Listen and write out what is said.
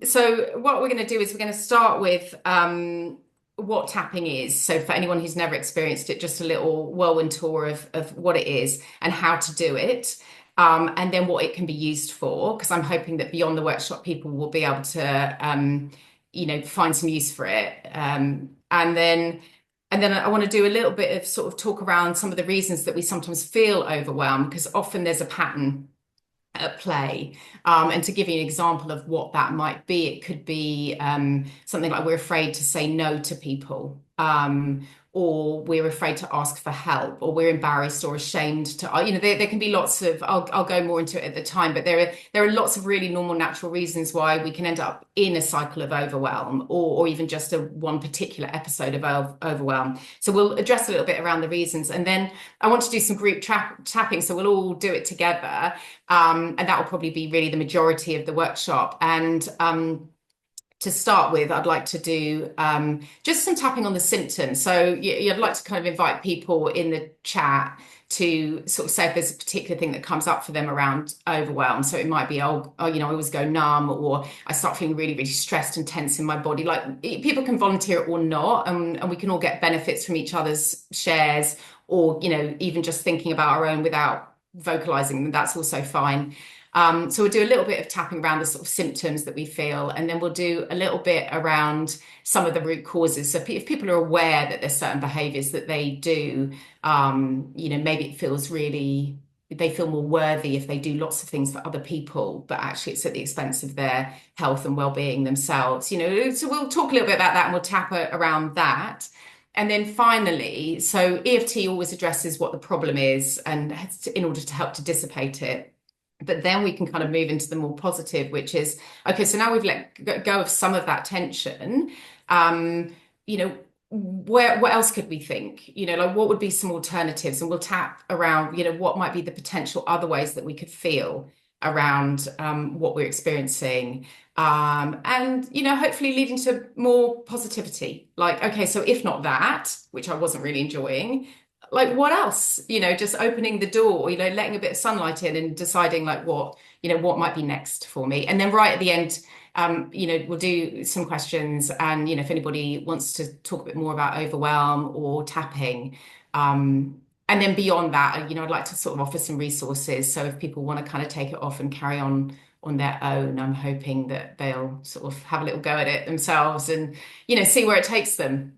So what we're going to do is we're going to start with what tapping is. So for anyone who's never experienced it, just a little whirlwind tour of what it is and how to do it. And then what it can be used for, because I'm hoping that beyond the workshop, people will be able to, find some use for it. And then I want to do a little bit of sort of talk around some of the reasons that we sometimes feel overwhelmed, because often there's a pattern at play. And to give you an example of what that might be, it could be something like we're afraid to say no to people, or we're afraid to ask for help, or we're embarrassed or ashamed to, there can be lots of, I'll go more into it at the time, but there are lots of really normal, natural reasons why we can end up in a cycle of overwhelm, or even just a one particular episode of overwhelm. So we'll address a little bit around the reasons. And then I want to do some group tapping. So we'll all do it together. And that will probably be really the majority of the workshop. And to start with, I'd like to do just some tapping on the symptoms. So I'd like to kind of invite people in the chat to sort of say if there's a particular thing that comes up for them around overwhelm. So it might be, I always go numb, or I start feeling really, really stressed and tense in my body. Like people can volunteer or not, and we can all get benefits from each other's shares, or, even just thinking about our own without vocalizing them, that's also fine. So we'll do a little bit of tapping around the sort of symptoms that we feel, and then we'll do a little bit around some of the root causes. So if people are aware that there's certain behaviors that they do, maybe it feels really, they feel more worthy if they do lots of things for other people, but actually it's at the expense of their health and well-being themselves. So we'll talk a little bit about that, and we'll tap around that. And then finally, so EFT always addresses what the problem is and in order to help to dissipate it. But then we can kind of move into the more positive, which is, okay, so now we've let go of some of that tension. Um, what else could we think? Like what would be some alternatives? And we'll tap around, what might be the potential other ways that we could feel around what we're experiencing. And hopefully leading to more positivity. Like, okay, so if not that, which I wasn't really enjoying, like what else? Just opening the door, letting a bit of sunlight in and deciding like what might be next for me. And then right at the end, we'll do some questions, and if anybody wants to talk a bit more about overwhelm or tapping. And then beyond that, I'd like to sort of offer some resources. So if people want to kind of take it off and carry on their own, I'm hoping that they'll sort of have a little go at it themselves and, see where it takes them.